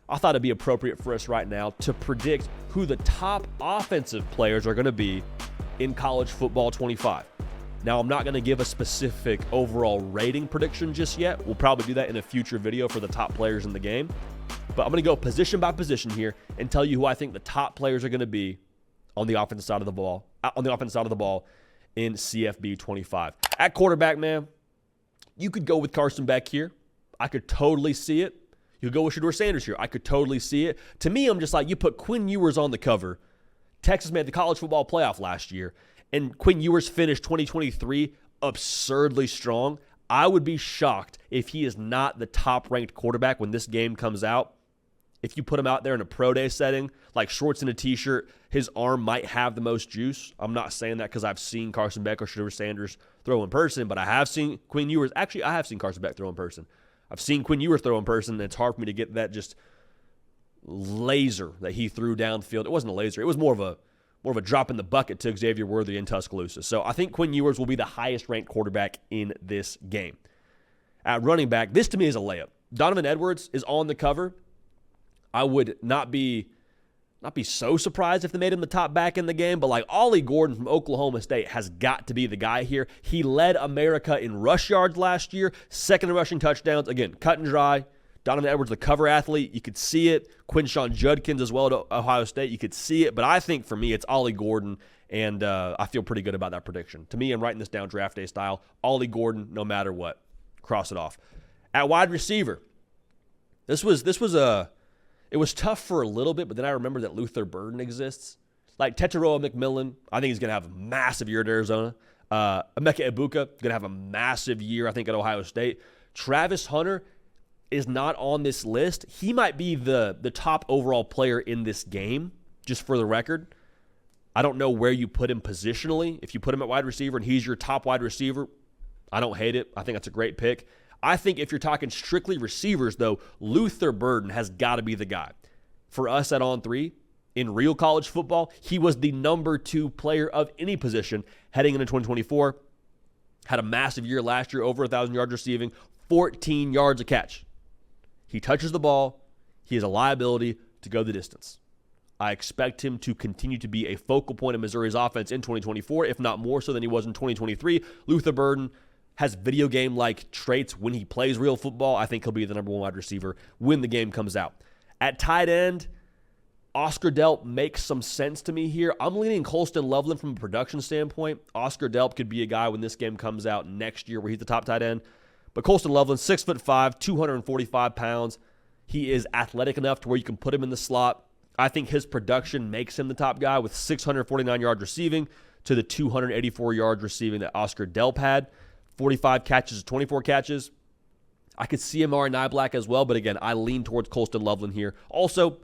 I thought it'd be appropriate for us right now to predict who the top offensive players are going to be in college football 25. Now, I'm not going to give a specific overall rating prediction just yet. We'll probably do that in a future video for the top players in the game. But I'm going to go position by position here and tell you who I think the top players are going to be on the offensive side of the ball, in CFB 25. At quarterback, man, you could go with Carson Beck here. I could totally see it. You could go with Shedeur Sanders here. I could totally see it. To me, I'm just like, you put Quinn Ewers on the cover. Texas made the college football playoff last year, and Quinn Ewers finished 2023 absurdly strong. I would be shocked if he is not the top-ranked quarterback when this game comes out. If you put him out there in a pro day setting, like shorts and a t-shirt, his arm might have the most juice. I'm not saying that because I've seen Carson Beck or Shedeur Sanders throw in person, but I have seen Quinn Ewers. Actually, I have seen Carson Beck throw in person. I've seen Quinn Ewers throw in person, and it's hard for me to get that just laser that he threw downfield. It wasn't a laser. It was more of a drop in the bucket to Xavier Worthy in Tuscaloosa. So I think Quinn Ewers will be the highest-ranked quarterback in this game. At running back, this to me is a layup. Donovan Edwards is on the cover. I would not be so surprised if they made him the top back in the game, but like Ollie Gordon from Oklahoma State has got to be the guy here. He led America in rush yards last year, second in rushing touchdowns. Again, cut and dry. Donovan Edwards, the cover athlete, you could see it. Quinshon Judkins as well at Ohio State, you could see it. But I think for me, it's Ollie Gordon, and I feel pretty good about that prediction. To me, I'm writing this down draft day style. Ollie Gordon, no matter what. Cross it off. At wide receiver, it was tough for a little bit, but then I remember that Luther Burden exists. Like Tetairoa McMillan, I think he's going to have a massive year at Arizona. Emeka Egbuka, going to have a massive year, I think, at Ohio State. Travis Hunter is not on this list. He might be the top overall player in this game, just for the record. I don't know where you put him positionally. If you put him at wide receiver and he's your top wide receiver, I don't hate it. I think that's a great pick. I think if you're talking strictly receivers, though, Luther Burden has got to be the guy. For us at On 3, in real college football, he was the number 2 player of any position heading into 2024. Had a massive year last year, over 1,000 yards receiving, 14 yards a catch. He touches the ball. He has a liability to go the distance. I expect him to continue to be a focal point of Missouri's offense in 2024, if not more so than he was in 2023. Luther Burden has video game-like traits when he plays real football. I think he'll be the number 1 wide receiver when the game comes out. At tight end, Oscar Delp makes some sense to me here. I'm leaning Colston Loveland from a production standpoint. Oscar Delp could be a guy when this game comes out next year where he's the top tight end. But Colston Loveland, 6'5", 245 pounds. He is athletic enough to where you can put him in the slot. I think his production makes him the top guy with 649 yards receiving to the 284 yards receiving that Oscar Delp had. 45 catches, 24 catches. I could see Amari Niblack as well, but again, I lean towards Colston Loveland here. Also,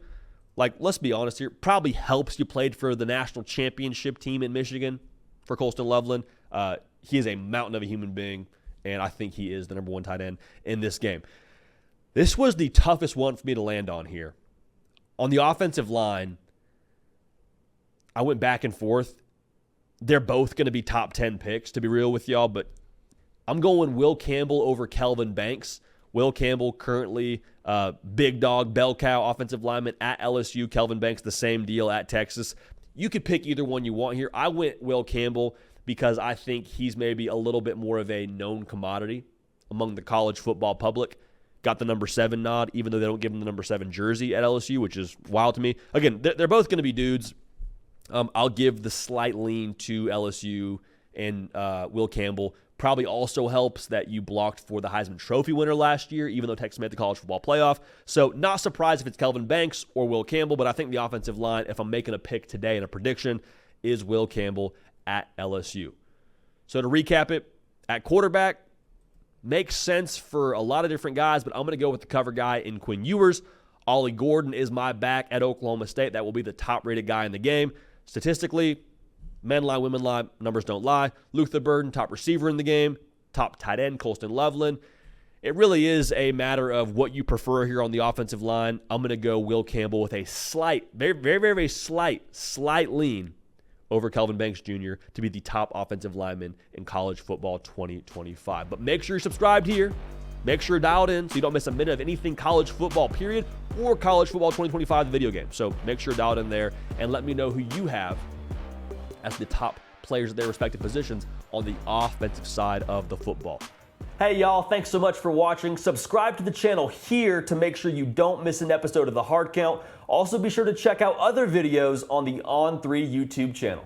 let's be honest here, probably helps you played for the national championship team in Michigan for Colston Loveland. He is a mountain of a human being, and I think he is the number 1 tight end in this game. This was the toughest one for me to land on here. On the offensive line, I went back and forth. They're both going to be top 10 picks, to be real with y'all, but I'm going Will Campbell over Kelvin Banks. Will Campbell currently big dog, bell cow offensive lineman at LSU. Kelvin Banks, the same deal at Texas. You could pick either one you want here. I went Will Campbell because I think he's maybe a little bit more of a known commodity among the college football public. Got the number 7 nod, even though they don't give him the number 7 jersey at LSU, which is wild to me. Again, they're both going to be dudes. I'll give the slight lean to LSU and Will Campbell. Probably also helps that you blocked for the Heisman Trophy winner last year, even though Texas made the college football playoff. So not surprised if it's Kelvin Banks or Will Campbell, but I think the offensive line, if I'm making a pick today and a prediction, is Will Campbell at LSU. So to recap it, at quarterback, makes sense for a lot of different guys, but I'm going to go with the cover guy in Quinn Ewers. Ollie Gordon is my back at Oklahoma State. That will be the top-rated guy in the game. Statistically, men lie, women lie, numbers don't lie. Luther Burden, top receiver in the game. Top tight end, Colston Loveland. It really is a matter of what you prefer here on the offensive line. I'm going to go Will Campbell with a slight, very slight lean over Kelvin Banks Jr. to be the top offensive lineman in college football 2025. But make sure you're subscribed here. make sure you're dialed in so you don't miss a minute of anything college football, period, or college football 2025, the video game. So make sure you're dialed in there and let me know who you have as the top players at their respective positions on the offensive side of the football. Hey y'all, thanks so much for watching. Subscribe to the channel here to make sure you don't miss an episode of The Hard Count. Also be sure to check out other videos on the On3 YouTube channel.